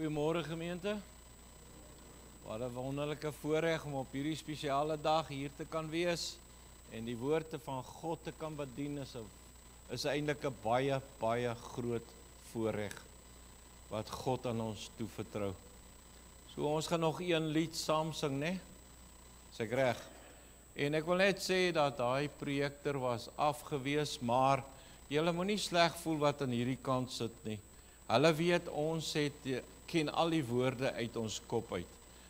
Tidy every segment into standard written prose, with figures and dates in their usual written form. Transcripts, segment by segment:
Goeiemôre gemeente. Wat 'n wonderlike voorreg om op hierdie spesiale dag hier te kan wees en die woorde van God te kan bedien is eintlik 'n baie groot voorreg wat God aan ons toevertrou. So ons gaan nog een lied saam sing, né? Is ek reg? En ek wil net sê dat daai projektor was afgewees, maar julle moenie sleg voel wat aan hierdie kant sit nie. Hulle weet ons ken al die woorde uit ons kop uit.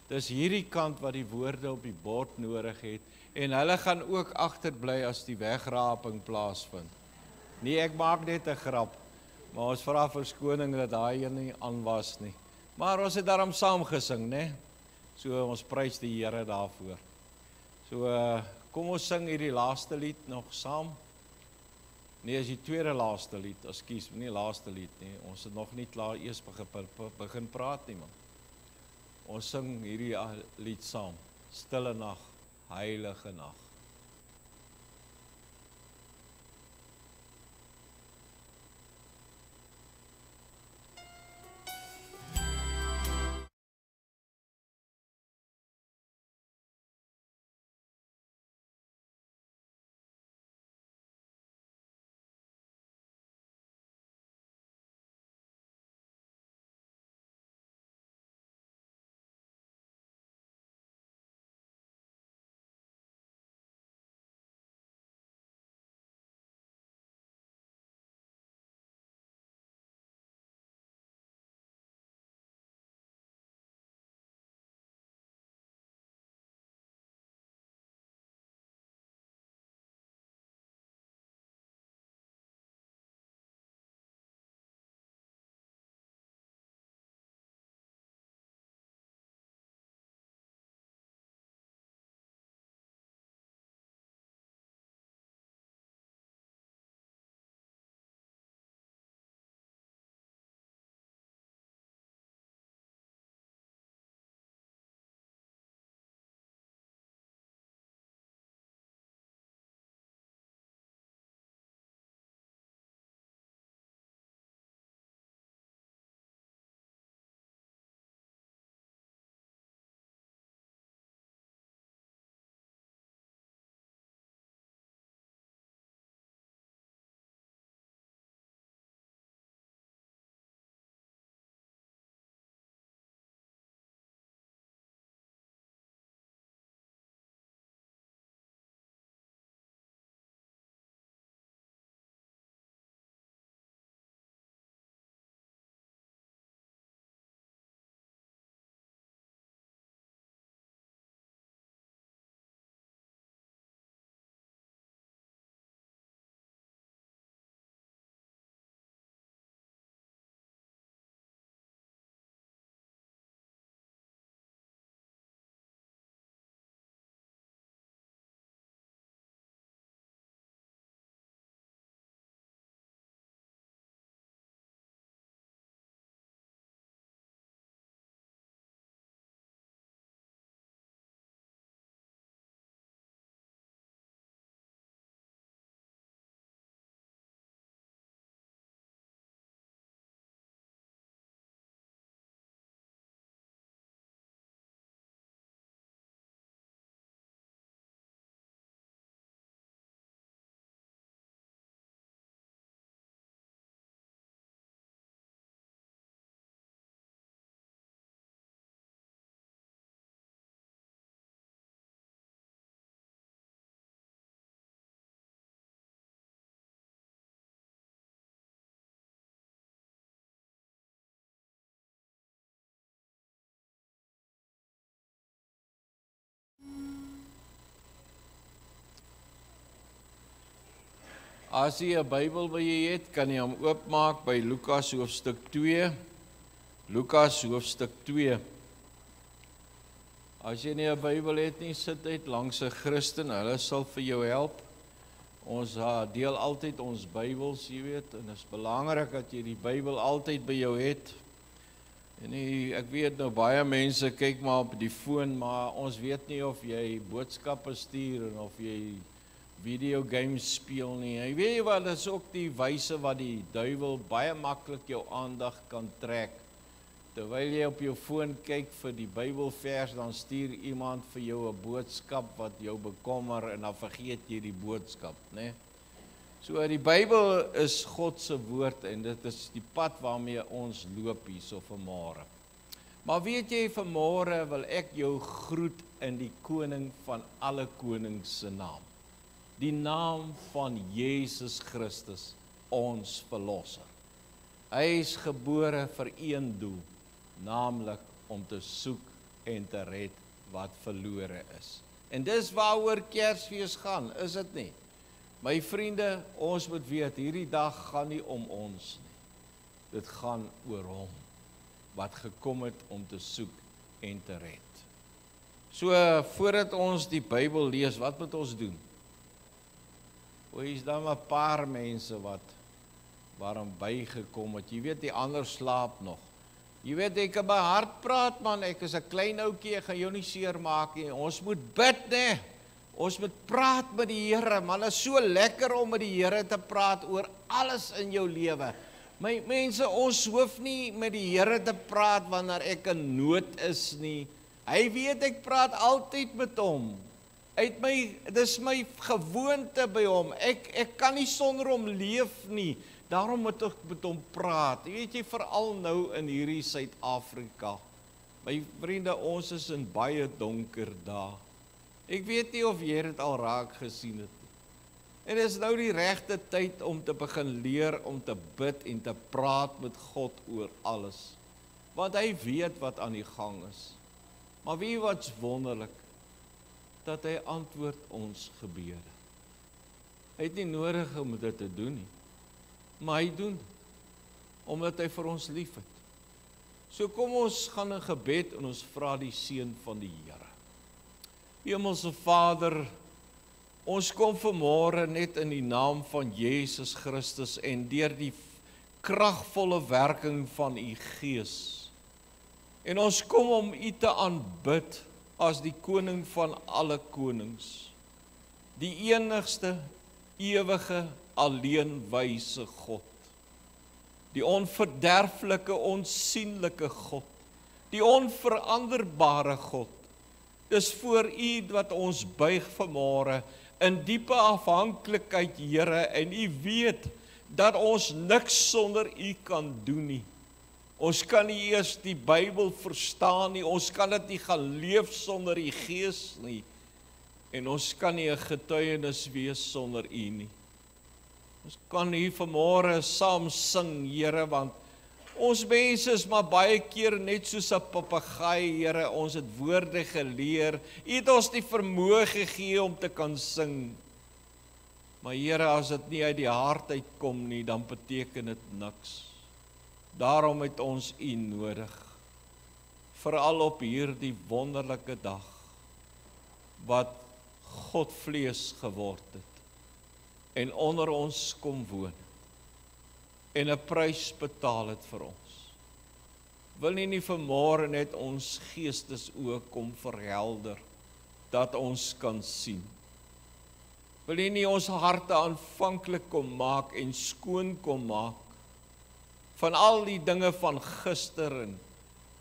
Dis hierdie kant wat die woorde op die bord nodig het en hulle gaan ook agterbly as die wegraping plaasvind. Nee, ek maak net 'n grap, maar ons vra verskoning dat daai een nie aan was nie. Maar ons het daarom saam gesing, né? So ons prys die Here daarvoor. So kom ons sing hierdie laaste lied nog saam. Nee, is die tweede laaste lied, ekskuus, nie laaste lied nie. Ons het nog nie klaar eers begin praat nie, man. Ons sing hierdie lied saam. Stille nag, heilige nag. As jy 'n Bybel by jy het, kan jy hom oopmaak by Lukas hoofstuk 2. Lukas hoofstuk 2. As jy nie 'n Bybel het nie, sit uit langs 'n Christen, hulle sal vir jou help. Ons deel altyd ons Bybels, jy weet, en dit is belangrik dat jy die Bybel altyd by jou het. En ek weet nou baie mense kyk maar op die foon, maar ons weet nie of jy boodskappe stuur en of jy video games speel nie. Jy weet wat, dit is ook die wyse wat die duiwel baie maklik jou aandag kan trek. Terwyl jy op jou foon kyk vir die Bybelvers, dan stuur iemand vir jou 'n boodskap wat jou bekommer en dan vergeet jy die boodskap, né? So die Bybel is God se woord en dit is die pad waarmee ons loop hierso vanmôre. Maar weet jy, vanmôre wil ek jou groet in die koning van alle konings se naam. Die naam van Jesus Christus, ons verlosser. Hy is gebore vir een doel, naamlik om te soek en te red wat verlore is. En dis waaroor Kersfees gaan, is dit nie? My vriende, ons moet weet, hierdie dag gaan nie om ons nie. Dit gaan oor hom, wat gekom het om te soek en te red. So, voordat ons die Bybel lees, wat moet ons doen? Hier is dan 'n paar mense wat waarom bygekom het. Jy weet, die ander slaap nog. Jy weet, ek kan my hart praat, man, ek is 'n klein ouetjie, ek gaan jou nie seer maak nie. Ons moet bid, né? Ons moet praat met die Here, man, is so lekker om met die Here te praat oor alles in jou lewe. My mense, ons hoef nie met die Here te praat wanneer ek in nood is nie. Hy weet ek praat altyd met hom. Dis my gewoonte by hom. Ek kan nie sonder hom leef nie. Daarom moet ek met hom praat. Weet jy, veral nou in hierdie Suid-Afrika. My vriende, ons is in baie donker dae. Ek weet nie of jy dit al raak gesien het. En dit is nou die regte tyd om te begin leer om te bid en te praat met God oor alles. Want hy weet wat aan die gang is. Maar weet wat's wonderlik? Dat hy antwoord ons gebede. Hy het nie nodig om dit te doen nie. Maar hy doen, omdat hy vir ons lief het. So kom ons gaan in gebed en ons vra die seën van die Here. Hemelse Vader, ons kom vanmôre net in die naam van Jesus Christus en deur die kragvolle werking van u Gees. En ons kom om u te aanbid as die koning van alle konings. Die enigste, ewige, alleen wyse God. Die onverderflike, onsienlike God. Die onveranderbare God. Dis voor u wat ons buig vanmôre in diepe afhanklikheid, Here, en u weet dat ons niks sonder u kan doen nie. Ons kan nie eers die Bybel verstaan nie, ons kan dit nie gaan leef sonder u Gees nie, en ons kan nie 'n getuienis wees sonder u nie. Ons kan hier vanmôre saam sing, Here, want ons mense is maar baie keer net soos 'n papegaai, Here, ons het woorde geleer, u het ons die vermoë gegee om te kan sing. Maar Here, as dit nie uit die hart uitkom nie, dan beteken dit niks. Daarom het ons u nodig, veral op hierdie wonderlike dag, wat God vlees geword het, en onder ons kom woon, en 'n prys betaal het vir ons. Wil nie vanmôre net ons geestesoë kom verhelder, dat ons kan sien. Wil nie ons harte aanvanklik kom maak en skoon kom maak, van al die dinge van gister en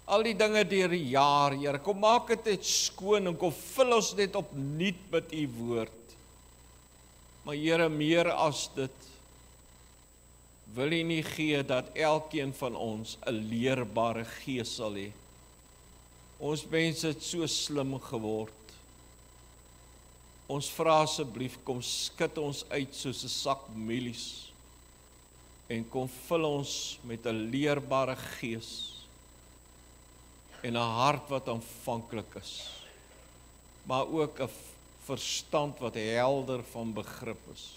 al die dinge deur die jaar, Here, kom maak dit net skoon en kom vul ons net opnuut met u woord. Maar Here, meer as dit, wil u nie gee dat elkeen van ons 'n leerbare gees sal hê. Ons mense het so slim geword. Ons vra asseblief, kom skud ons uit soos 'n sak mielies, en kom vul ons met 'n leerbare gees en 'n hart wat aanvanklik is, maar ook 'n verstand wat helder van begrip is,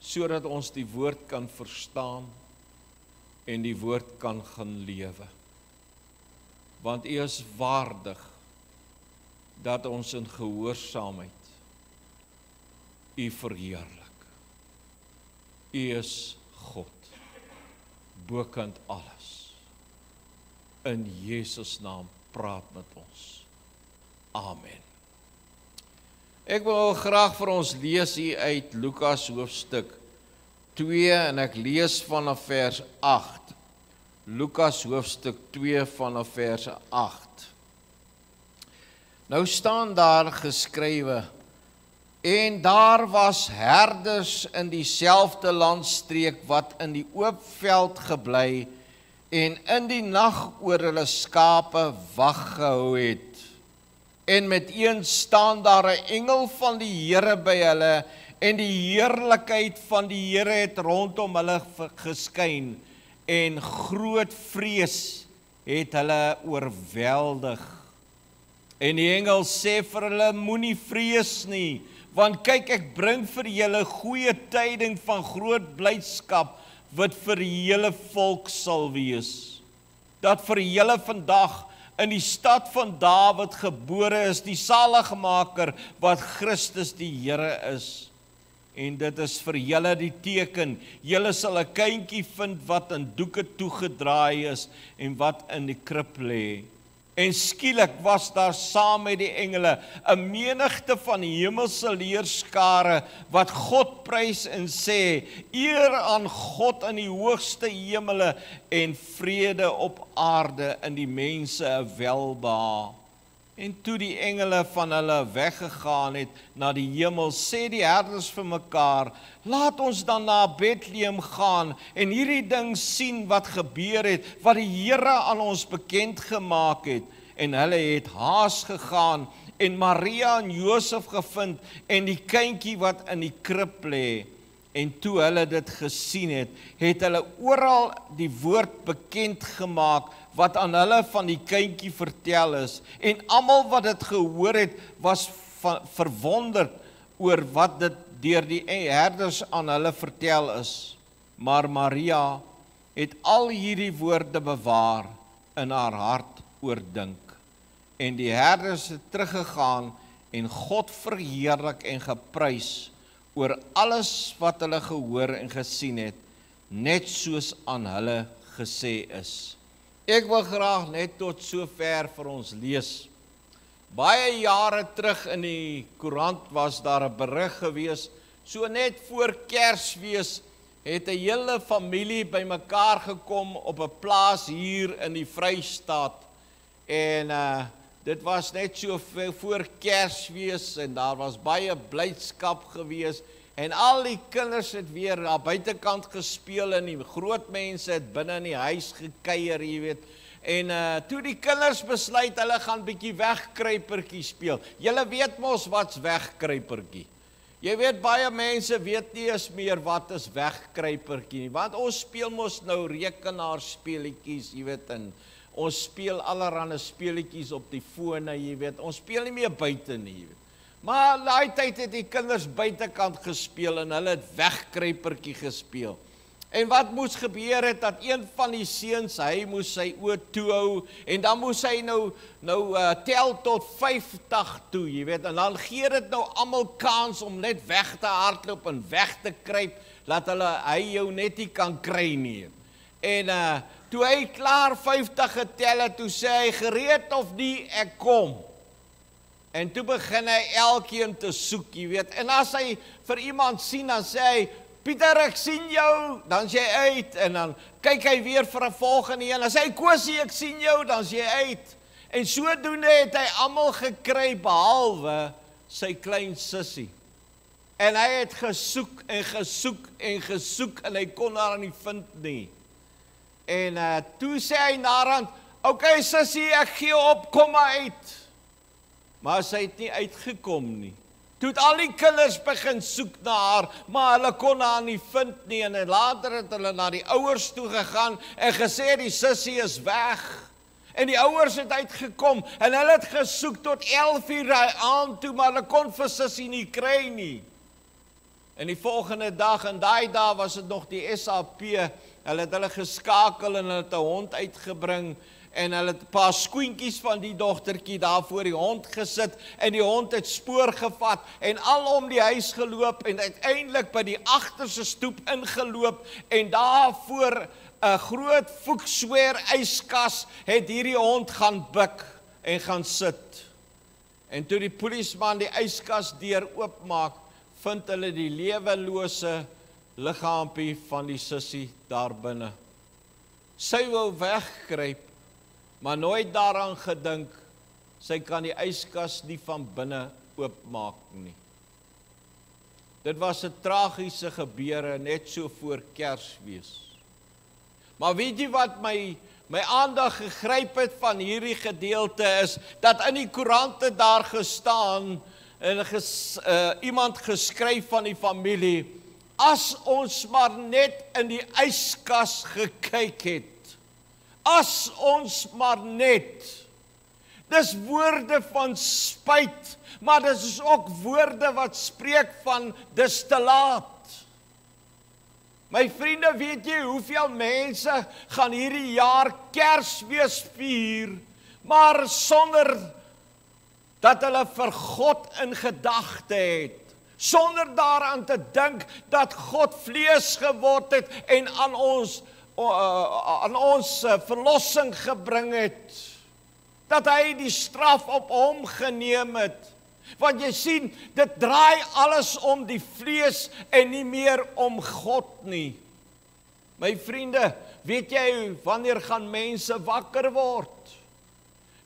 sodat ons die woord kan verstaan en die woord kan gaan lewe. Want u is waardig dat ons in gehoorsaamheid u verheerlik. U is God, bokant alles. In Jesus naam praat met ons. Amen. Ek wil graag vir ons lees hier uit Lukas hoofstuk 2 en ek lees vanaf vers 8. Lukas hoofstuk 2 vanaf vers 8. Nou staan daar geskrywe: En daar was herders in dieselfde landstreek wat in die oop veld gebly en in die nag oor hulle skape wag gehou het. En met een staan daar 'n engel van die Here by hulle, en die heerlikheid van die Here het rondom hulle geskyn, en groot vrees het hulle oorweldig. En die engel sê vir hulle: moenie vrees nie, want kyk, ek bring vir julle goeie tyding van groot blydskap, wat vir die hele volk sal wees. Dat vir julle vandag in die stad van Dawid gebore is die saligmaker, wat Christus die Here is. En dit is vir julle die teken: julle sal 'n kindjie vind wat in doeke toegedraai is en wat in die krib lê. En skielik was daar saam met die engele 'n menigte van die hemelse leerskare wat God prys en sê: eer aan God in die hoogste hemele en vrede op aarde in die mense 'n welbehae. En toe die engele van hulle weggegaan het na die hemel, sê die herders vir mekaar: laat ons dan na Bethlehem gaan en hierdie ding sien wat gebeur het, wat die Here aan ons bekend gemaak het. En hulle het haas gegaan en Maria en Josef gevind en die kindjie wat in die krib lê. En toe hulle dit gesien het, het hulle oral die woord bekend gemaak wat aan hulle van die kindjie vertel is. En almal wat dit gehoor het, was verwonderd oor wat dit deur die herders aan hulle vertel is. Maar Maria het al hierdie woorde bewaar in haar hart oordink. En die herders het teruggegaan en God verheerlik en geprys oor alles wat hulle gehoor en gesien het, net soos aan hulle gesê is. Ek wil graag net tot sover vir ons lees. Baie jare terug in die koerant was daar 'n berig gewees, so net voor Kersfees het 'n hele familie bymekaar gekom op 'n plaas hier in die Vrystaat. En dit was net so voor Kersfees en daar was baie blydskap gewees. En al die kinders het weer aan buitekant gespeel en die groot mense het binne in die huis gekuier, jy weet. En toe die kinders besluit hulle gaan bietjie wegkruipertjie speel. Julle weet mos wat's wegkruipertjie. Jy weet, baie mense weet nie eens meer wat is wegkruipertjie nie, want ons speel mos nou rekenaarspeletjies, jy weet, en ons speel allerhande speletjies op die fone, jy weet. Ons speel nie meer buite nie, jy weet. Maar daai tyd het die kinders buitekant gespeel en hulle het wegkruipertjie gespeel. En wat moes gebeur het, dat een van die seuns, hy moes sy oë toe hou en dan moes hy nou tel tot 50 toe, jy weet. En dan gee dit nou almal kans om net weg te hardloop en weg te kruip, dat hy jou net nie kan kry nie. En toe hy klaar 50 getel het, toe sê hy: gereed of nie, ek kom. En toe begin hy elkeen te soek, jy weet. En as hy vir iemand sien, dan sê hy: Pieter, ek sien jou, dan sê hy uit. En dan kyk hy weer vir 'n volgende een. Dan sê hy: Kosie, ek sien jou, dan sê hy uit. En sodoende het hy almal gekry, behalwe sy klein sussie. En hy het gesoek en gesoek en gesoek en hy kon haar nie vind nie. En toe sê hy naderhand: okay sussie, ek gee op, kom maar uit. Maar sy het nie uitgekom nie. Toe het al die kinders begin soek na haar, maar hulle kon haar nie vind nie. En later het hulle na die ouers toe gegaan en gesê die sussie is weg. En die ouers het uitgekom en hulle het gesoek tot 11 uur daai aand toe, maar hulle kon vir sussie nie kry nie. En die volgende dag, en daai dag was dit nog die SAP, hulle het hulle geskakel en hulle het 'n hond uitgebring. En hulle het 'n paar skoentjies van die dogtertjie daar voor die hond gesit en die hond het spoor gevat en alom die huis geloop en uiteindelik by die agterste stoep ingeloop en daar voor 'n groot Fuchswear yskas het hierdie hond gaan buk en gaan sit. En toe die polisieman die yskas deur oopmaak, vind hulle die lewelose liggaampie van die sussie daar binne. Sy wou wegkruip, maar nooit daaraan gedink, sy kan die yskas nie van binne oopmaak nie. Dit was 'n tragiese gebeure net so voor Kersfees. Maar weet jy wat my aandag gegryp het van hierdie gedeelte is, dat in die koerante daar gestaan, en iemand geskryf van die familie, as ons maar net in die yskas gekyk het, as ons maar net, dis woorde van spyt, maar dis is ook woorde wat spreek van dis te laat. My vriende, weet jy hoeveel mense gaan hierdie jaar Kersfees vier, maar sonder dat hulle vir God in gedagte het, sonder daaraan te dink dat God vlees geword het en aan ons verlossing gebring het, dat hy die straf op hom geneem het. Want jy sien, dit draai alles om die vlees en nie meer om God nie. My vriende, weet jy wanneer gaan mense wakker word?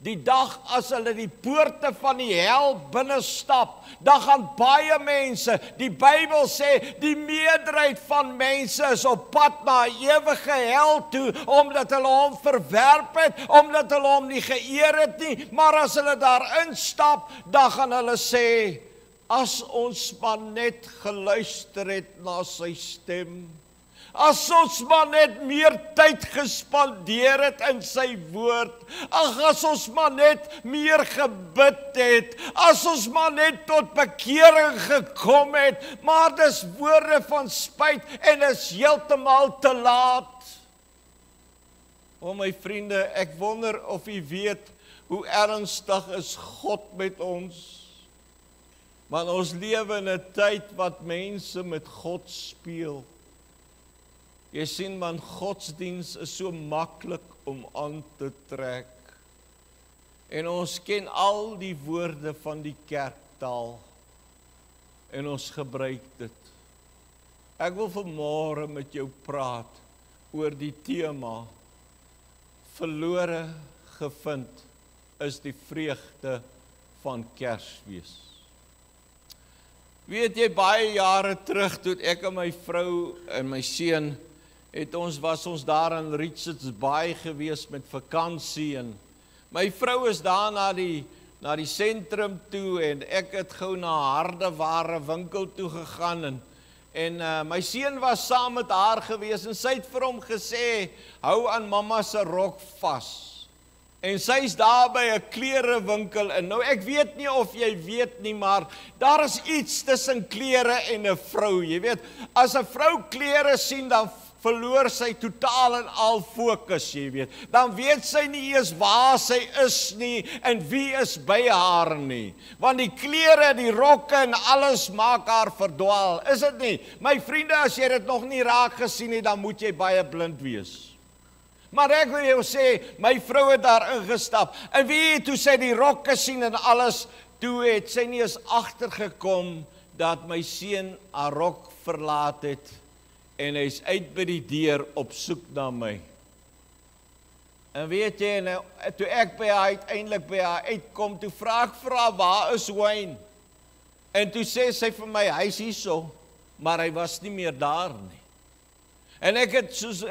Die dag as hulle die poorte van die hel binnestap, dan gaan baie mense, die Bybel sê, die meerderheid van mense is op pad na 'n ewige hel toe, omdat hulle hom verwerp het, omdat hulle hom nie geëer het nie, maar as hulle daar instap, dan gaan hulle sê, as ons maar net geluister het na sy stem, as ons maar net meer tyd gespandeer het in sy woord, as ons maar net meer gebid het, as ons maar net tot bekering gekom het, maar dis woorde van spyt en is heeltemal te laat. O my vriende, ek wonder of u weet hoe ernstig is God met ons. Want ons lewe in 'n tyd wat mense met God speel. Jy sien, man, godsdiens is so maklik om aan te trek. En ons ken al die woorde van die kerktaal. En ons gebruik dit. Ek wil vanmôre met jou praat oor die tema, verlore gevind is die vreugde van Kersfees. Weet jy, baie jare terug, toe ek en my vrou en my seun, was ons daar in Richards Bay gewees met vakansie, en my vrou is daar na die sentrum toe, en ek het gou na 'n hardeware winkel toe gegaan, en my seun was saam met haar gewees, en sy het vir hom gesê, hou aan mamma se rok vas. En sy's daar by 'n klerewinkel, en nou ek weet nie of jy weet nie, maar daar is iets tussen klere en 'n vrou, jy weet, as 'n vrou klere sien, dan verloor sy totaal en al fokus, jy weet. Dan weet sy nie eens waar sy is nie en wie is by haar nie. Want die klere, die rokke en alles maak haar verdwaal. Is dit nie? My vriende, as jy dit nog nie raak gesien het, dan moet jy baie blind wees. Maar ek wil jou sê, my vrou het daar ingestap. En wie toe sy die rokke sien en alles, toe het sy nie eens agtergekom dat my seun haar rok verlaat het. En hy is uit by die deur op soek na my. En weet jy, toe ek uiteindelik by haar uitkom, toe vra ek vir haar, waar is Wayne? En toe sê sy vir my, hy is hierso, maar hy was nie meer daar nie. En ek het soos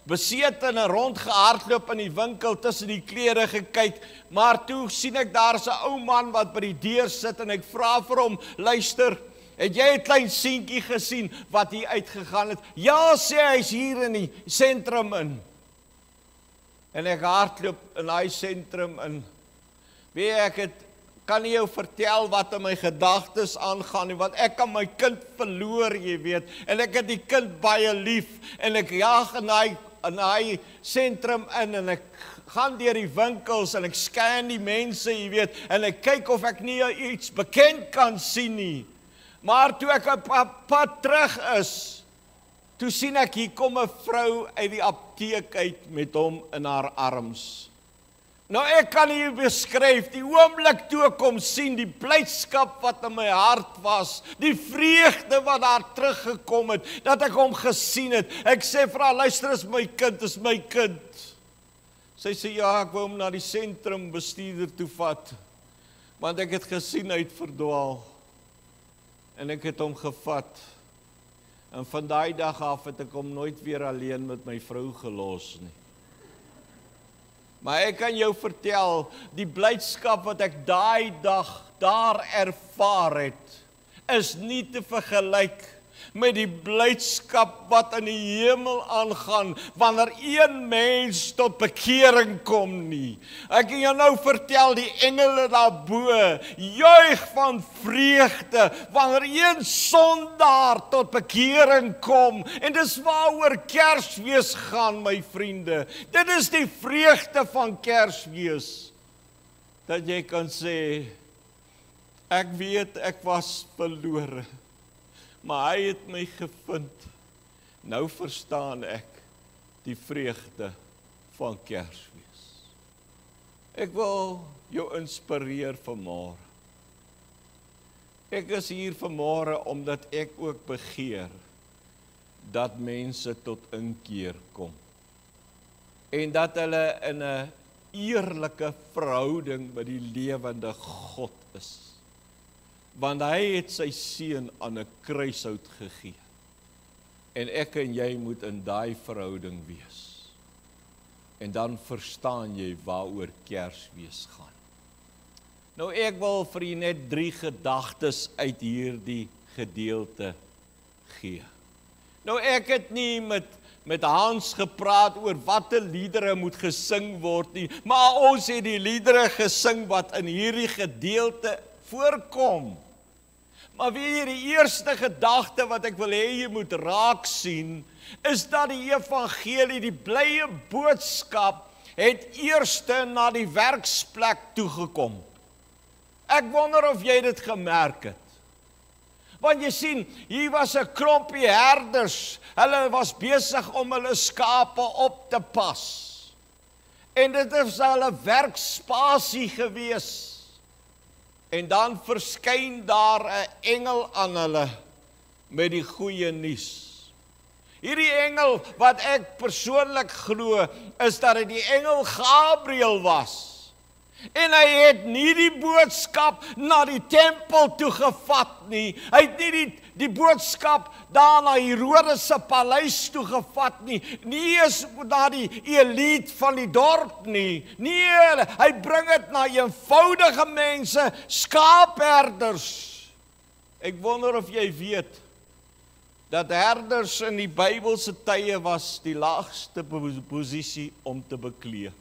besete en rondgehardloop in die winkel tussen die klere gekyk, maar toe sien ek daar is 'n ou man wat by die deur sit, en ek vra vir hom, luister, het jy 'n klein seentjie gesien wat hier uitgegaan het? Ja, sê hy is hier in die sentrum in. En ek hardloop in daai sentrum in. Weet ek kan nie jou vertel wat in my gedagtes aangaan nie, want ek kan my kind verloor, jy weet, en ek het die kind baie lief, en ek jaag in daai sentrum in, en ek gaan deur die winkels, en ek scan die mense, jy weet, en ek kyk of ek nie iets bekend kan sien nie. Maar toe ek op pad terug is, toe sien ek, hier kom 'n vrou uit die apteek uit met hom in haar arms. Nou ek kan hier beskryf, die oomblik toe ek kom sien, die blydskap wat in my hart was, die vreugde wat daar teruggekom het, dat ek hom gesien het. Ek sê vir haar, luister, is my kind. Sy sê, ja, ek wou hom na die sentrum bestuurder toe vat, want ek het gesien hy het verdwaal, en ek het hom gevat, en van daai dag af het ek hom nooit weer alleen met my vrou gelos nie. Maar ek kan jou vertel, die blydskap wat ek daai dag daar ervaar het, is nie te vergelyk met die blydskap wat in die hemel aangaan, wanneer een mens tot bekering kom nie. Ek kan jou nou vertel, die engele daarbo, juig van vreugde, wanneer een sondaar tot bekering kom, en dis waaroor Kersfees gaan, my vriende. Dit is die vreugde van Kersfees, dat jy kan sê, ek weet ek was verlore, maar hy het my gevind. Nou verstaan ek die vreugde van Kersfees. Ek wil jou inspireer vanmôre. Ek is hier vanmôre omdat ek ook begeer dat mense tot inkeer kom. En dat hulle in 'n eerlike verhouding met die lewende God is. Want hy het sy seun aan 'n kruishout gegee. En ek en jy moet in daai verhouding wees. En dan verstaan jy waaroor Kersfees gaan. Nou ek wil vir julle net 3 gedagtes uit hierdie gedeelte gee. Nou ek het nie met Hans gepraat oor watter liedere moet gesing word nie, maar ons het die liedere gesing wat in hierdie gedeelte voorkom. Maar weer die eerste gedagte wat ek wil hê jy moet raak sien, is dat die evangelie, die blye boodskap, het eerste na die werksplek toegekom. Ek wonder of jy dit gemerk het. Want jy sien, hier was 'n klompie herders, hulle was besig om hulle skape op te pas. En dit is hulle werkspasie gewees. En dan verskyn daar 'n engel aan hulle met die goeie nuus. Hierdie engel wat ek persoonlik glo, is dat dit die engel Gabriël was. En hy het nie die boodskap na die tempel toe gevat nie. Hy het nie die boodskap daar na Herodes se paleis toe gevat nie. Nie eens na die elite van die dorp nie. Nee, hy bring dit na eenvoudige mense, skaapherders. Ek wonder of jy weet dat herders in die Bybelse tye was die laagste posisie om te beklee.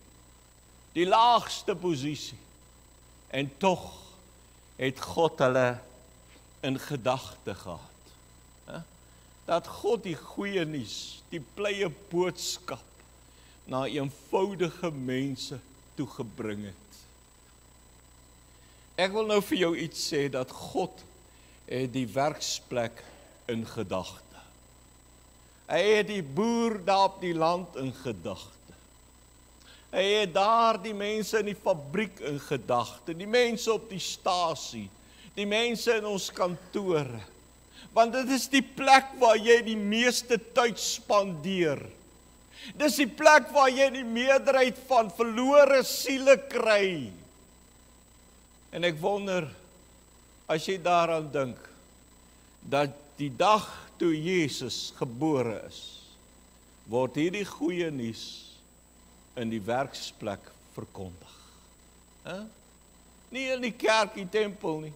Die laagste posisie. En tog het God hulle in gedagte gehad. Dat God die goeie nuus, die blye boodskap na eenvoudige mense toegebring het. Ek wil nou vir jou iets sê, dat God het die werksplek in gedagte. Hy het die boer daar op die land in gedagte. Hy het daar die mense in die fabriek in gedagte, die mense op die stasie, die mense in ons kantore. Want dit is die plek waar jy die meeste tyd spandeer. Dis die plek waar jy die meerderheid van verlore siele kry. En ek wonder, as jy daaraan dink, dat die dag toe Jesus gebore is, word hierdie goeie nuus in die werksplek verkondig. Nie in die kerk, die tempel nie,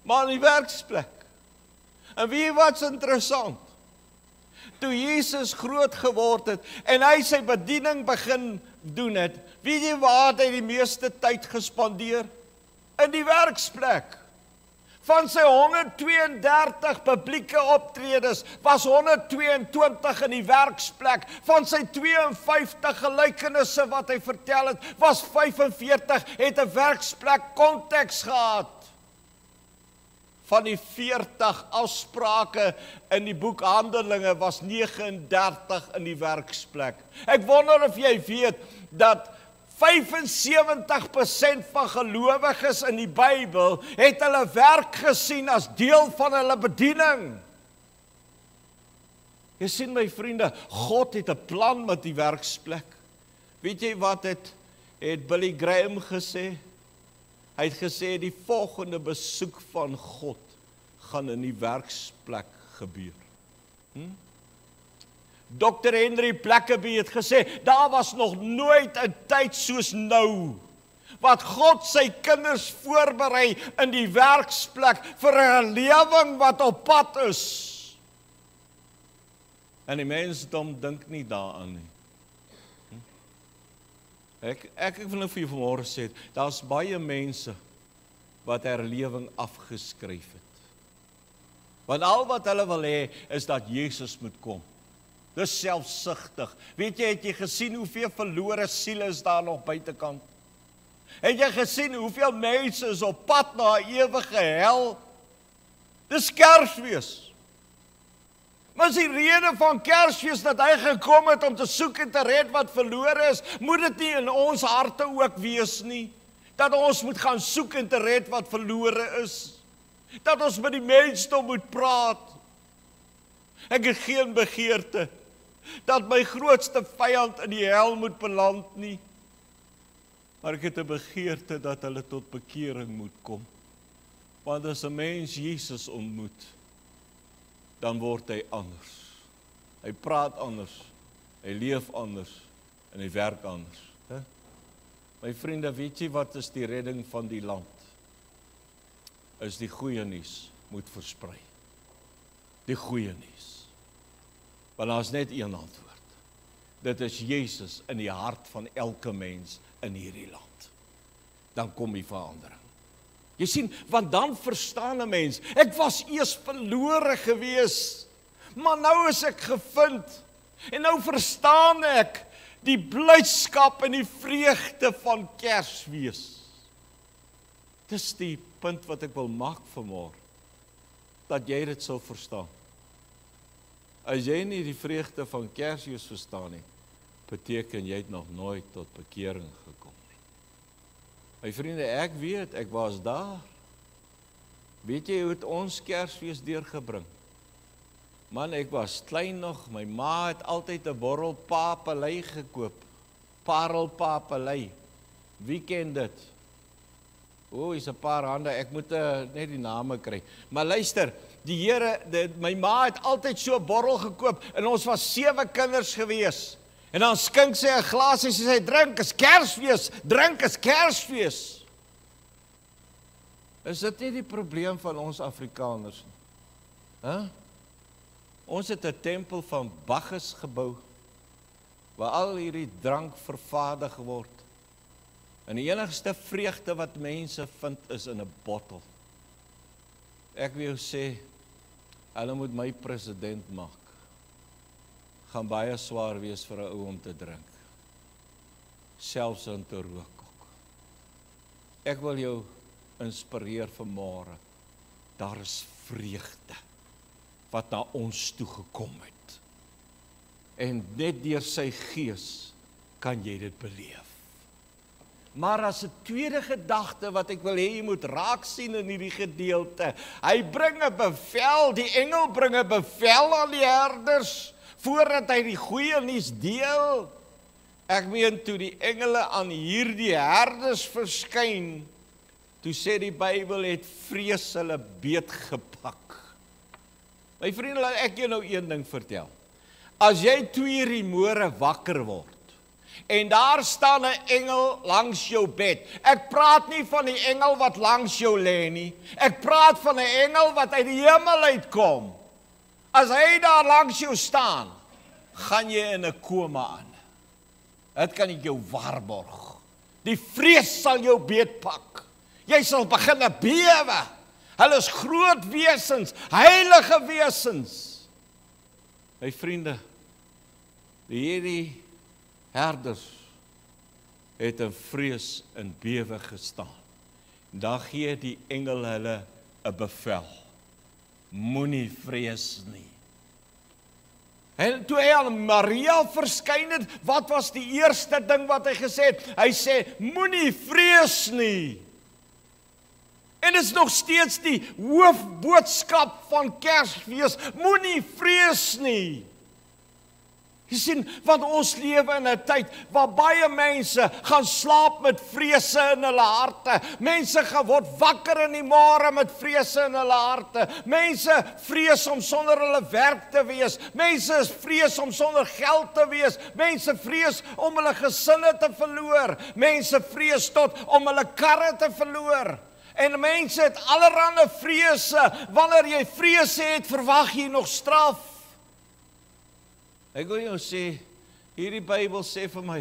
maar in die werksplek. En weet wat's interessant? Toe Jesus groot geword het, en hy sy bediening begin doen het, weet jy waar hy die meeste tyd gespandeer? In die werksplek. Van sy 132 publieke optredes was 122 in die werksplek. Van sy 52 gelykenisse wat hy vertel het, was 45 het 'n werksplek konteks gehad. Van die 40 afsprake in die boek Handelinge was 39 in die werksplek. Ek wonder of jy weet dat 75% van gelowiges in die Bybel het hulle werk gesien as deel van hulle bediening. Jy sien my vriende, God het 'n plan met die werksplek. Weet jy wat het Billy Graham gesê? Hy het gesê die volgende besoek van God gaan in die werksplek gebeur. Dr. Henry Blackaby het gesê, daar was nog nooit 'n tyd soos nou, wat God sy kinders voorberei in die werksplek vir 'n lewing wat op pad is. En die mensdom dink nie daaraan nie. Ek wil nou vir jou vanmôre sê, daar's baie mense wat herlewing afgeskryf het. Want al wat hulle wil hê, is dat Jesus moet kom. Dis selfsugtig. Weet jy, het jy gesien hoeveel verlore siele is daar nog buitekant? Het jy gesien hoeveel mense is op pad na 'n ewige hel? Dis Kersfees. Maar as die rede van Kersfees dat hy gekom het om te soek en te red wat verlore is, moet dit nie in ons harte ook wees nie. Dat ons moet gaan soek en te red wat verlore is. Dat ons met die mensdom moet praat. Ek het geen begeerte dat my grootste vyand in die hel moet beland nie. Maar ek het 'n begeerte dat hulle tot bekering moet kom. Want as 'n mens Jesus ontmoet, dan word hy anders. Hy praat anders, hy leef anders en hy werk anders. My vriende, weet jy wat is die redding van die land? Is die goeie nuus moet versprei. Die goeie nuus. Want daar is net een antwoord. Dit is Jesus in die hart van elke mens in hierdie land. Dan kom die verandering. Jy sien, want dan verstaan 'n mens, ek was eers verlore gewees, maar nou is ek gevind, en nou verstaan ek die blydskap en die vreugde van Kersfees. Dis die punt wat ek wil maak vanmôre, dat jy dit sal verstaan. As jy nie die vreugde van Kersfees verstaan nie, beteken jy het nog nooit tot bekering gekom nie. My vriende, ek weet, ek was daar. Weet jy hoe het ons Kersfees deurgebring? Man, ek was klein nog, my ma het altyd 'n borrel papelei gekoop. Parelpapelei. Wie ken dit? Is 'n paar hande, ek moet net die name kry. Maar luister, die Here, my ma het altyd so 'n borrel gekoop, en ons was 7 kinders gewees. En dan skink sy 'n glas en sy sê, drink is Kersfees, drink is Kersfees. Is dit nie die probleem van ons Afrikaners nie? Ons het 'n tempel van Bacchus gebou, waar al hierdie drank vervaardig word. En die enigste vreugde wat mense vind is in 'n bottel. Ek wil jou sê, hulle moet my president maak. Gaan baie swaar wees vir 'n ou om te drink. Selfs om te rook ook. Ek wil jou inspireer vanmôre. Daar is vreugde wat na ons toe gekom het. En net deur sy gees kan jy dit beleef. Maar as 'n tweede gedagte wat ek wil hê jy moet raak sien in hierdie gedeelte. Hy bring 'n bevel, die engel bring 'n bevel aan die herders voordat hy die goeie nuus deel. Ek meen toe die engele aan hierdie herders verskyn, toe sê die Bybel het vrees hulle beet gepak. My vriende, laat ek jou nou een ding vertel. As jy 2 uur die môre wakker word, en daar staan 'n engel langs jou bed. Ek praat nie van die engel wat langs jou lê nie. Ek praat van 'n engel wat uit die hemel uitkom. As hy daar langs jou staan, gaan jy in 'n koma aan. Dit kan ek jou waarborg. Die vrees sal jou beetpak. Jy sal begin bewe. Hulle is groot wesens, heilige wesens. My vriende, hierdie herders het in vrees en bewe gestaan. Dan gee die engel hulle 'n bevel. Moenie vrees nie. En toe hy aan Maria verskyn het, wat was die eerste ding wat hy gesê het? Hy sê, moenie vrees nie. En dit is nog steeds die hoofboodskap van Kersfees, moenie vrees nie. Jy sien, want ons lewe in 'n tyd waar baie mense gaan slaap met vrese in hulle harte. Mense gaan word wakker in die môre met vrese in hulle harte. Mense vrees om sonder hulle werk te wees. Mense vrees om sonder geld te wees. Mense vrees om hulle gesinne te verloor. Mense vrees tot om hulle karre te verloor. En mense het allerlei vrese. Wanneer jy vrese het, verwag jy nog straf. Ek wil jou sê, hierdie Bybel sê vir my,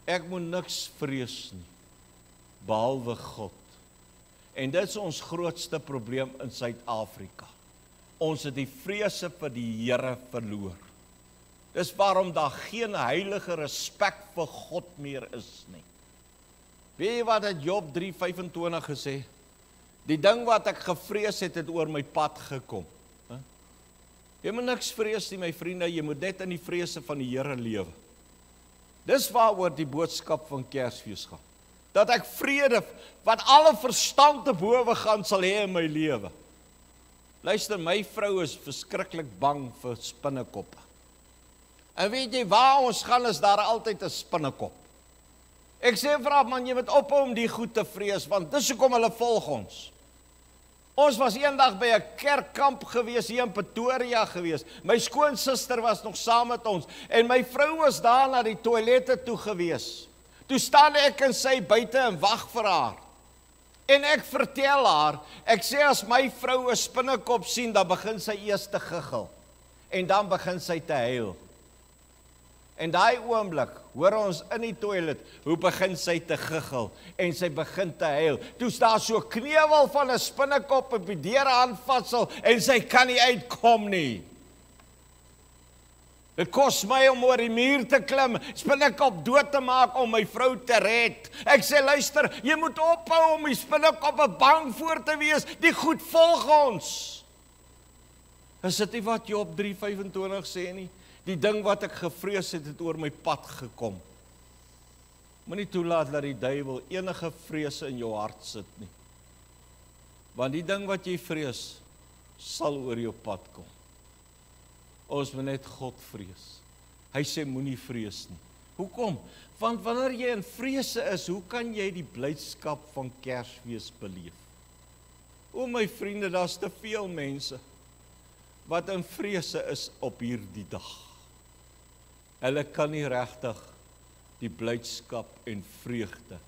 ek moet niks vrees nie, behalwe God. En dit is ons grootste probleem in Suid-Afrika. Ons het die vrese vir die Here verloor. Dis waarom daar geen heilige respek vir God meer is nie. Weet jy wat het Job 3:25 gesê? Die ding wat ek gevrees het oor my pad gekom. Jy moet niks vrees nie, my vriende, jy moet net in die vrese van die Here lewe. Dis waaroor die boodskap van Kersfees gaan. Dat ek vrede, wat alle verstand te bowe gaan, sal hê in my lewe. Luister, my vrou is verskriklik bang vir spinnekoppe. En weet jy, waar ons gaan is daar altyd 'n spinnekop. Ek sê vir haar, man, jy moet ophou om die goed te vrees, want dis hoekom hulle volg ons. Ons was eendag by 'n kerkkamp gewees hier in Pretoria gewees. My skoonsister was nog saam met ons en my vrou was daar na die toilette toe gewees. Toe staan ek en sy buite en wag vir haar. En ek vertel haar, ek sê as my vrou 'n spinnekop sien, dan begin sy eers te giggel en dan begin sy te huil. En daai oomblik, hoor ons in die toilet, hoe begin sy te giggel en sy begin te huil. Toe's daar so 'n kneuwel van 'n spinnekop op die deur aanvatsel en sy kan nie uitkom nie. Dit kos my om oor die muur te klim, spinnekop dood te maak om my vrou te red. Ek sê, luister, jy moet ophou om die spinnekoppe bang voor te wees, die goed volg ons. Is dit nie wat Job 3:25 sê nie? Die ding wat ek gevrees het oor my pad gekom. Moenie toelaat dat die duiwel enige vrese in jou hart sit nie. Want die ding wat jy vrees, sal oor jou pad kom. Ons moet net God vrees. Hy sê moenie vrees nie. Hoekom? Want wanneer jy in vrese is, hoe kan jy die blydskap van Kersfees beleef? O my vriende, daar's te veel mense wat in vrese is op hierdie dag. Hulle kan nie regtig die blydskap en vreugde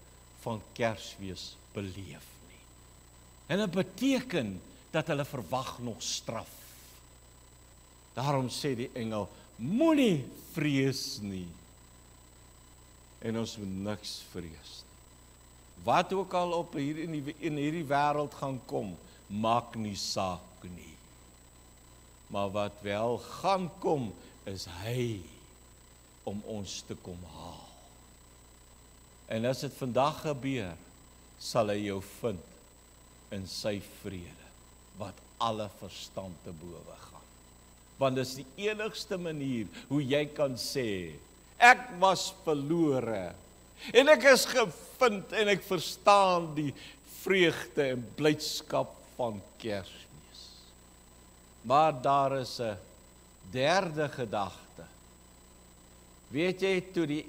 van Kersfees beleef nie. En dit beteken dat hulle verwag nog straf. Daarom sê die engel, moenie vrees nie. En ons moet niks vrees nie. Wat ook al op hier in hierdie wêreld gaan kom, maak nie saak nie. Maar wat wel gaan kom, is hy om ons te kom haal. En as dit vandag gebeur, sal hy jou vind in sy vrede, wat alle verstand te bowe gaan. Want dis die enigste manier hoe jy kan sê, ek was verlore, en ek is gevind, en ek verstaan die vreugde en blydskap van Kersfees. Maar daar is 'n derde gedagte. Weet jy, toe die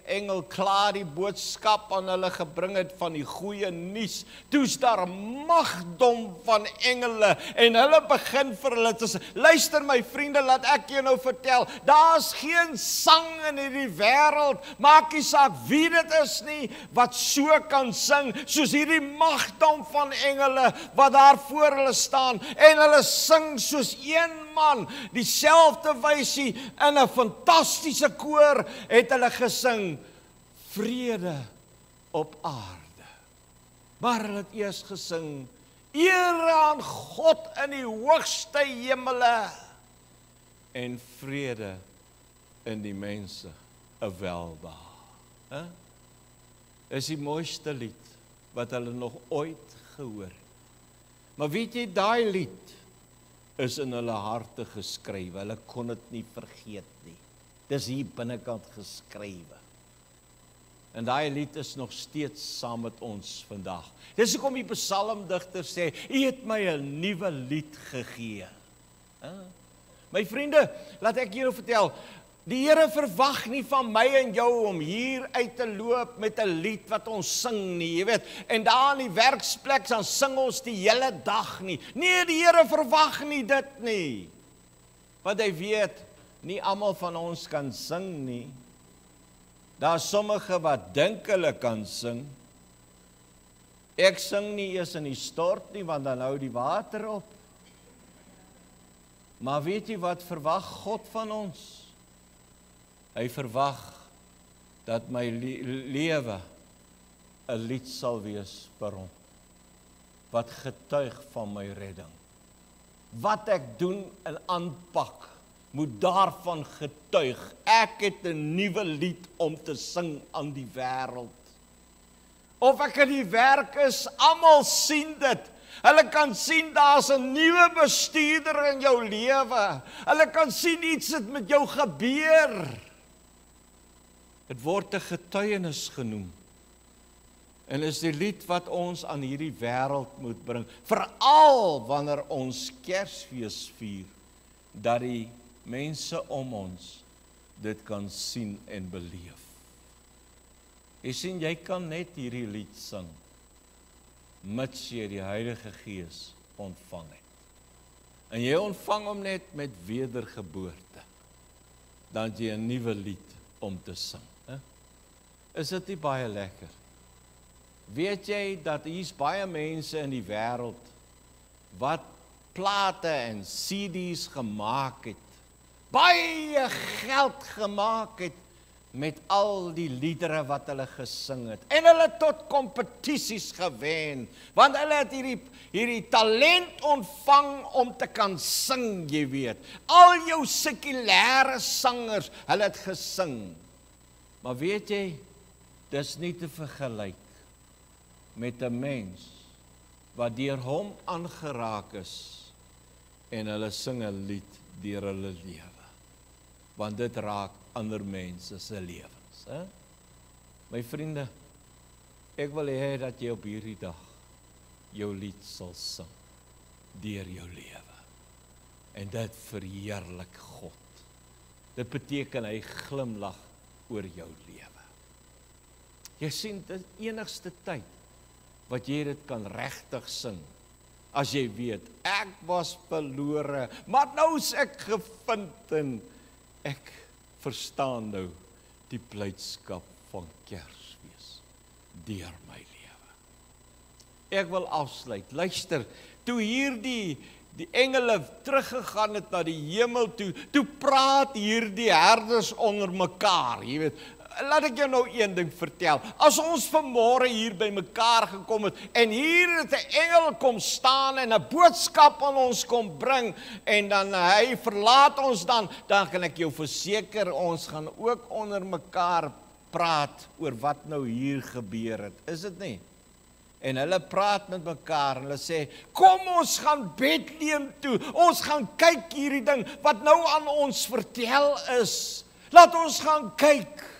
engel klaar die boodskap aan hulle gebring het van die goeie nuus, toe's daar magdom van engele, en hulle begin vir hulle te sê, luister my vriende, laat ek jou nou vertel, daar's geen sang in hierdie wêreld, maak nie saak wie dit is nie, wat so kan sing, soos hierdie magdom van engele, wat daar voor hulle staan, en hulle sing soos een man, dieselfde wysie, in 'n fantastiese koor, het hulle gesing, vrede op aarde. Maar hulle het eers gesing, eer aan God in die hoogste hemele, en vrede in die mense, 'n welbehae. Is die mooiste lied, wat hulle nog ooit gehoor het. Maar weet jy, daai lied, is in hulle harte geskrywe. Hulle kon dit nie vergeet nie. Dis hier binnekant geskrywe. En daai lied is nog steeds saam met ons vandag. Dis hoekom die psalmdigter sê, U het my 'n nuwe lied gegee. My vriende, laat ek julle vertel, die Here verwag nie van my en jou om hier uit te loop met 'n lied wat ons sing nie, jy weet. En daar in die werksplek dan sing ons die hele dag nie. Nee, die Here verwag nie dit nie. Want hy weet, nie almal van ons kan sing nie. Daar is sommige wat dink hulle kan sing. Ek sing nie eers in die stort nie, want dan hou die water op. Maar weet jy wat verwag God van ons? Hy verwag dat my lewe 'n lied sal wees vir hom, wat getuig van my redding. Wat ek doen en aanpak, moet daarvan getuig. Ek het 'n nuwe lied om te sing aan die wêreld. Of ek in die werk is, almal sien dit. Hulle kan sien daar's 'n nuwe bestuurder in jou lewe. Hulle kan sien iets het met jou gebeur. Dit word 'n getuienis genoem. En is die lied wat ons aan hierdie wêreld moet bring, veral wanneer ons Kersfees vier, dat die mense om ons dit kan sien en beleef. Jy sien, jy kan net hierdie lied sing, mits jy die Heilige Gees ontvang het. En jy ontvang hom net met wedergeboorte, dan jy 'n nuwe lied om te sing. Is dit nie baie lekker? Weet jy dat hier's baie mense in die wêreld wat plate en CD's gemaak het, baie geld gemaak het met al die liedere wat hulle gesing het, en hulle tot kompetisies gewen, want hulle het hierdie talent ontvang om te kan sing, jy weet. Al jou sekulêre sangers, hulle het gesing. Maar weet jy, dis nie te vergelyk met 'n mens wat deur hom aangeraak is en hulle sing 'n lied deur hulle lewe. Want dit raak ander mense se lewens. My vriende, ek wil hê dat jy op hierdie dag jou lied sal sing deur jou lewe. En dit verheerlik God. Dit beteken hy glimlag oor jou lewe. Jy sien, dit enigste tyd wat jy dit kan regtig sing, as jy weet, ek was verlore, maar nou is ek gevind en ek verstaan nou die blydskap van Kersfees deur my lewe. Ek wil afsluit. Luister, toe hierdie engele teruggegaan het na die hemel toe praat hierdie herders onder mekaar, jy weet. Laat ek jou nou een ding vertel. As ons vanmôre hier by mekaar gekom het en hier het 'n engel kom staan en 'n boodskap aan ons kom bring en dan hy verlaat ons dan kan ek jou verseker, ons gaan ook onder mekaar praat oor wat nou hier gebeur het. Is dit nie? En hulle praat met mekaar en hulle sê, kom ons gaan Bethlehem toe. Ons gaan kyk hierdie ding wat nou aan ons vertel is. Laat ons gaan kyk.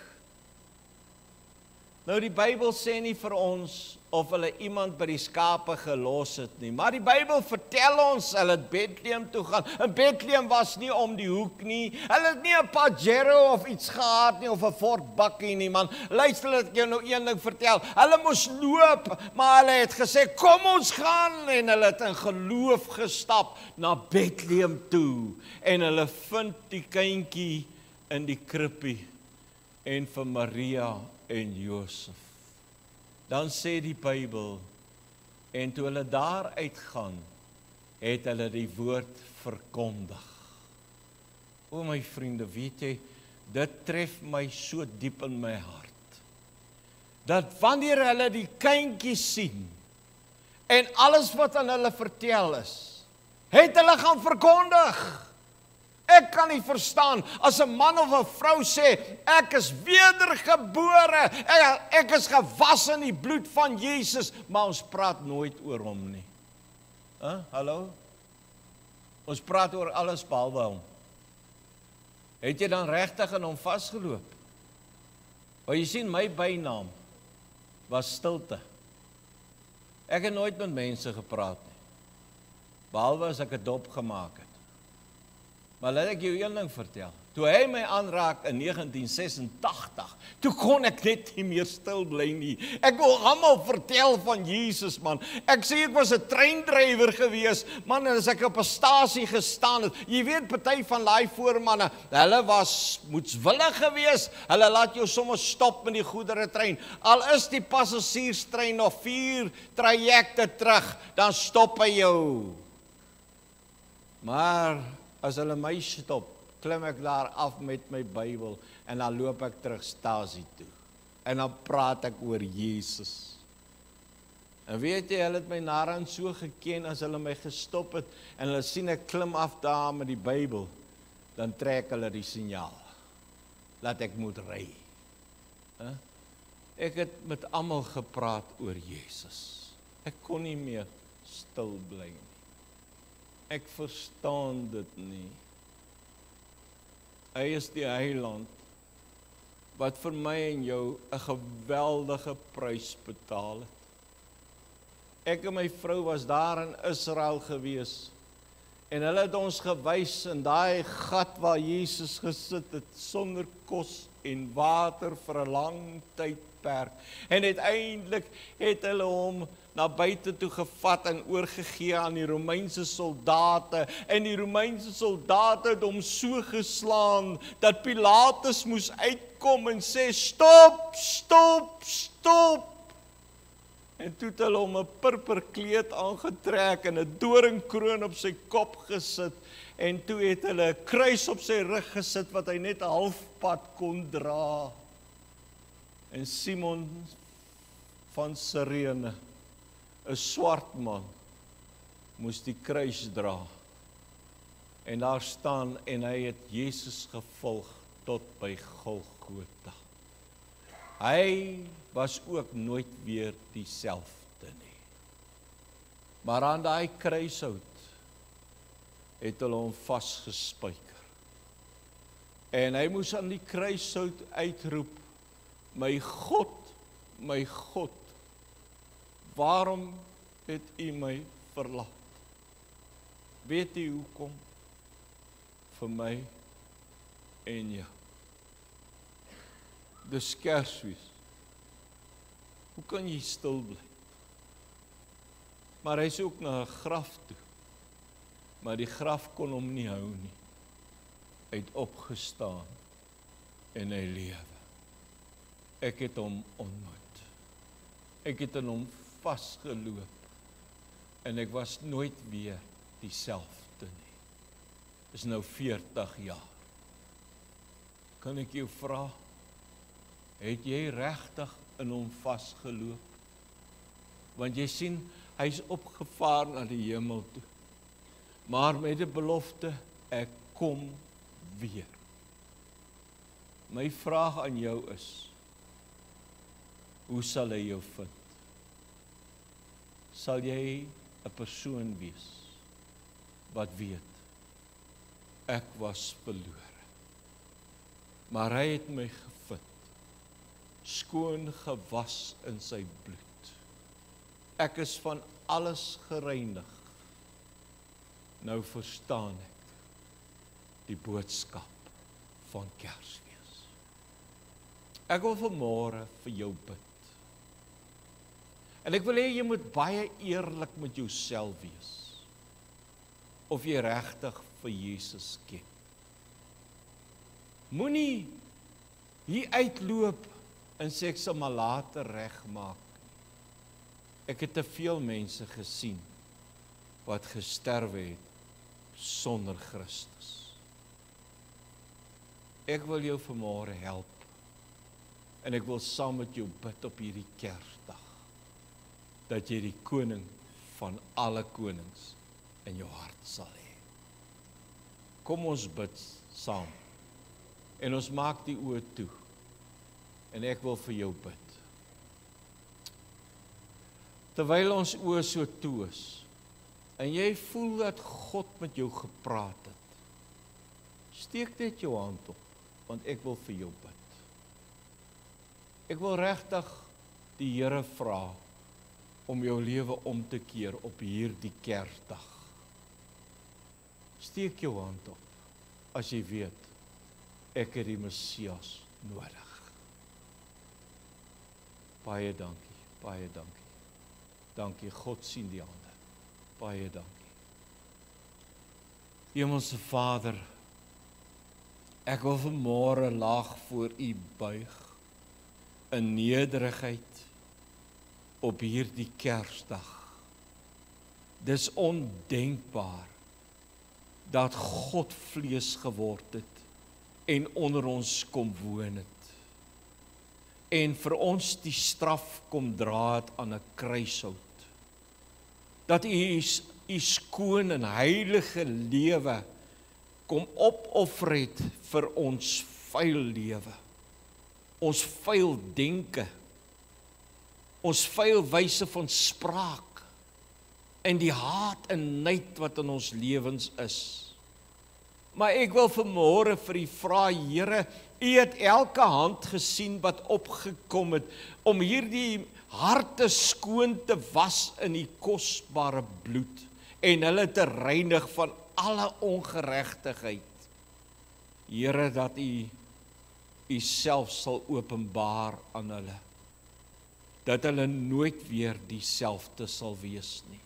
Nou die Bybel sê nie vir ons of hulle iemand by die skape gelos het nie, maar die Bybel vertel ons hulle het Bethlehem toe gaan. En Bethlehem was nie om die hoek nie. Hulle het nie 'n Pajero of iets gehad nie of 'n Ford bakkie nie, man. Luister, ek jou nou een ding vertel. Hulle moes loop, maar hulle het gesê kom ons gaan, en hulle het in geloof gestap na Bethlehem toe en hulle vind die kindjie in die krippie en vir Maria en Josef. Dan sê die Bybel, en toe hulle daar uitgaan, het hulle die woord verkondig. O my vriende, weet jy, dit tref my so diep in my hart, dat wanneer hulle die kindjie sien, en alles wat aan hulle vertel is, het hulle gaan verkondig. Ek kan nie verstaan, as 'n man of 'n vrou sê, ek is wedergebore, ek is gewas in die bloed van Jesus, maar ons praat nooit oor hom nie. Hallo? Ons praat oor alles behalwe hom. Het jy dan regtig in hom vasgeloop? Want jy sien, my bynaam was stilte. Ek het nooit met mense gepraat nie, behalwe as ek 'n dop gemaak het. Maar laat ek jou een ding vertel. Toe hy my aanraak in 1986, toe kon ek net nie meer stil bly nie. Ek wil almal vertel van Jesus, man. Ek sê ek was 'n treindrywer gewees, man, en as ek op 'n stasie gestaan het, jy weet, party van daai voormanne, hulle was moetswillig gewees, hulle laat jou sommer stop met die goederetrein. Al is die passasierstrein nog 4 trajecte terug, dan stop hy jou. Maar as hulle my stop, klim ek daar af met my Bybel en dan loop ek terug stasie toe. En dan praat ek oor Jesus. En weet jy, hulle het my naderhand so geken as hulle my gestop het en hulle sien ek klim af daar met die Bybel, dan trek hulle die signaal dat ek moet ry. Ek het met almal gepraat oor Jesus. Ek kon nie meer stil bly nie. Ek verstaan dit nie. Hy is die Heiland wat vir my en jou 'n geweldige prys betaal het. Ek en my vrou was daar in Israel gewees en hulle het ons gewys in daai gat waar Jesus gesit het sonder kos en water vir 'n lang tydperk. En uiteindelik het hulle hom na buite toe gevat en oorgegee aan die Romeinse soldate. En die Romeinse soldate het hom so geslaan dat Pilatus moes uitkom en sê, stop, stop, stop. En toe het hulle hom 'n purperkleed aangetrek en 'n doringkroon op sy kop gesit. En toe het hulle 'n kruis op sy rug gesit wat hy net 'n halfpad kon dra. En Simon van Sirene, 'n swart man, moes die kruis dra. En daar staan, en hy het Jesus gevolg tot by Golgotha. Hy was ook nooit weer dieselfde nie. Maar aan daai kruishout het hulle hom vasgespijker. En hy moes aan die kruishout uitroep, my God, waarom het U my verlaat? Weet U hoekom? Vir my en jou. Dis Kersfees. Hoe kan jy stil bly? Maar hy is ook na 'n graf toe. Maar die graf kon hom nie hou nie. Hy het opgestaan en hy lewe. Ek het hom ontmoet. Ek het in hom vasgeloop en ek was nooit weer dieselfde nie. Is nou 40 jaar. Kan ek jou vra, het jy regtig in hom vasgeloop? Want jy sien, hy's opgevaar na die hemel toe. Maar met die belofte, ek kom weer. My vraag aan jou is, hoe sal hy jou vind? Sal jy 'n persoon wees wat weet, ek was verlore, maar hy het my gevind, skoon gewas in sy bloed. Ek is van alles gereinig. Nou verstaan ek die boodskap van Kersfees. Ek wil vanmôre vir jou bid. En ek wil hê jy moet baie eerlik met jouself wees. Of jy regtig vir Jesus ken. Moenie hier uitloop en sê ek sal maar later regmaak. Ek het te veel mense gesien wat gesterwe het sonder Christus. Ek wil jou vanmôre help. En ek wil saam met jou bid op hierdie Kersdag, dat jy die koning van alle konings in jou hart sal hê. Kom ons bid saam. En ons maak die oë toe. En ek wil vir jou bid. Terwyl ons oë so toe is, en jy voel dat God met jou gepraat het, steek net jou hand op, want ek wil vir jou bid. Ek wil regtig die Here vra om jou lewe om te keer op hierdie Kersdag. Steek jou hand op, as jy weet, ek het die Messias nodig. Baie dankie, baie dankie. Dankie, God sien die hande. Baie dankie. Hemelse Vader, ek wil vanmôre laag voor U buig, in nederigheid, op hierdie Kersdag. Dis ondenkbaar, dat God vlees geword het, en onder ons kom woon het. En vir ons die straf kom dra het aan 'n kruishout. Dat U skoon en heilige lewe kom opoffer het vir ons vuil lewe. Ons vuil denke, ons vuil wyse van spraak, en die haat en nait wat in ons lewens is. Maar ek wil vanmôre vir U vra, Here, U het elke hand gesien wat opgekom het, om hierdie harte skoon te was in U kosbare bloed, en hulle te reinig van alle ongeregtigheid. Here, dat U self sal openbaar aan hulle, dat hulle nooit weer dieselfde sal wees nie.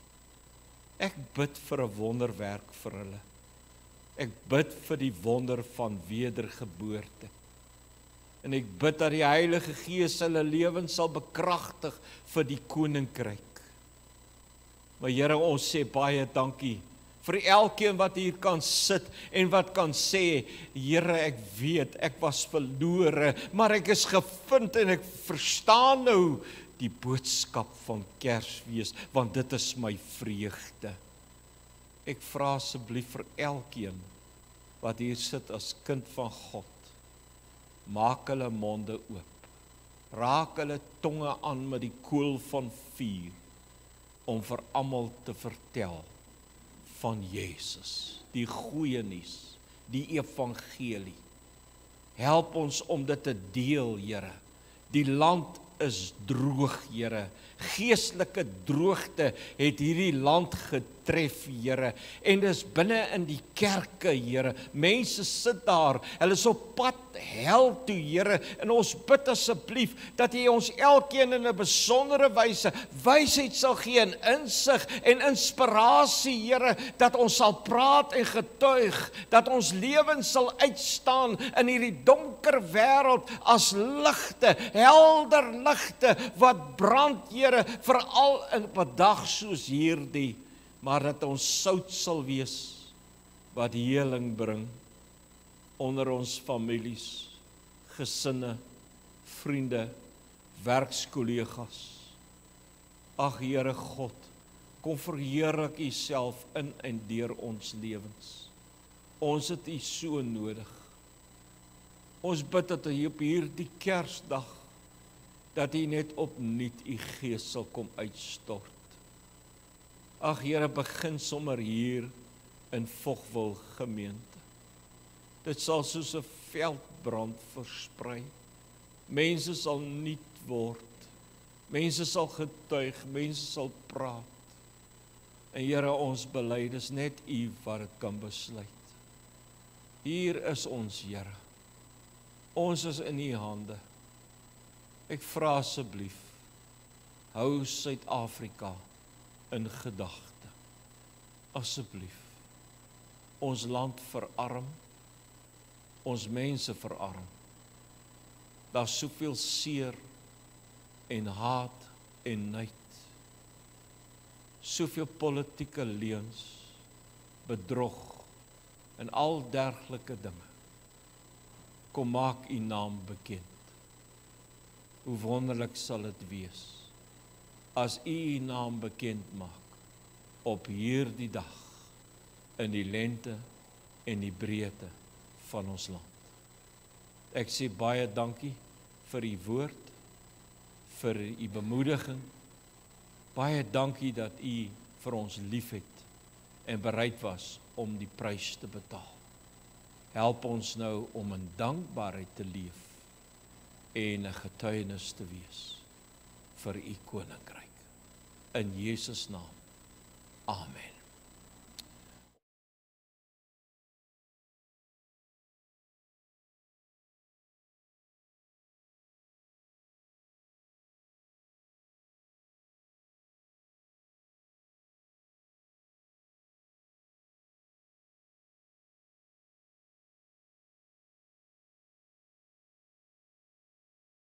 Ek bid vir 'n wonderwerk vir hulle. Ek bid vir die wonder van wedergeboorte. En ek bid dat die Heilige Gees hulle lewens sal bekragtig vir die koninkryk. Maar Here, ons sê baie dankie vir elkeen wat hier kan sit en wat kan sê, Here, ek weet, ek was verlore, maar ek is gevind en ek verstaan nou die boodskap van Kersfees, want dit is my vreugde. Ek vra asseblief vir elkeen wat hier sit as kind van God, maak hulle monde oop, raak hulle tonge aan met die kool van vuur, om vir almal te vertel van Jesus, die goeie nuus, die evangelie. Help ons om dit te deel, Here. Die land is droog, Here. Geestelike droogte het hierdie land getref, Here. En dis binne in die kerke, Here. Mense sit daar, hulle is op pad hel toe, Here. En ons bid asseblief dat U ons elkeen in 'n besondere wyse wysheid sal gee en insig en inspirasie, Here, dat ons sal praat en getuig, dat ons lewens sal uitstaan in hierdie donker wêreld as ligte, helder ligte wat brand, Here, veral in 'n dag soos hierdie, maar dat ons sout sal wees wat heling bring onder ons families, gesinne, vriende, werkskollegas. Ag Here God, kom verheerlik U self in en deur ons lewens. Ons het U so nodig. Ons bid dat U op hierdie Kersdag, dat U net opnuut U Gees sal kom uitstort. Ag Here, begin sommer hier in Vogwil gemeente. Dit sal soos 'n veldbrand versprei. Mense sal nuut word. Mense sal getuig, mense sal praat. En Here, ons bely, dis net U wat dit kan besluit. Hier is ons, Here. Ons is in U hande. Ek vra asseblief, hou Suid-Afrika in gedagte. Asseblief. Ons land verarm, ons mense verarm. Daar's soveel seer en haat en nait. Soveel politieke leuns, bedrog en al dergelike dinge. Kom maak U naam bekend. Hoe wonderlik sal dit wees as U naam bekend maak op hierdie dag in die lente en die breedte van ons land. Ek sê baie dankie vir U woord, vir U bemoediging. Baie dankie dat U vir ons liefhet en bereid was om die prys te betaal. Help ons nou om in dankbaarheid te leef en 'n getuienis te wees vir u koninkryk. In Jesus naam. Amen.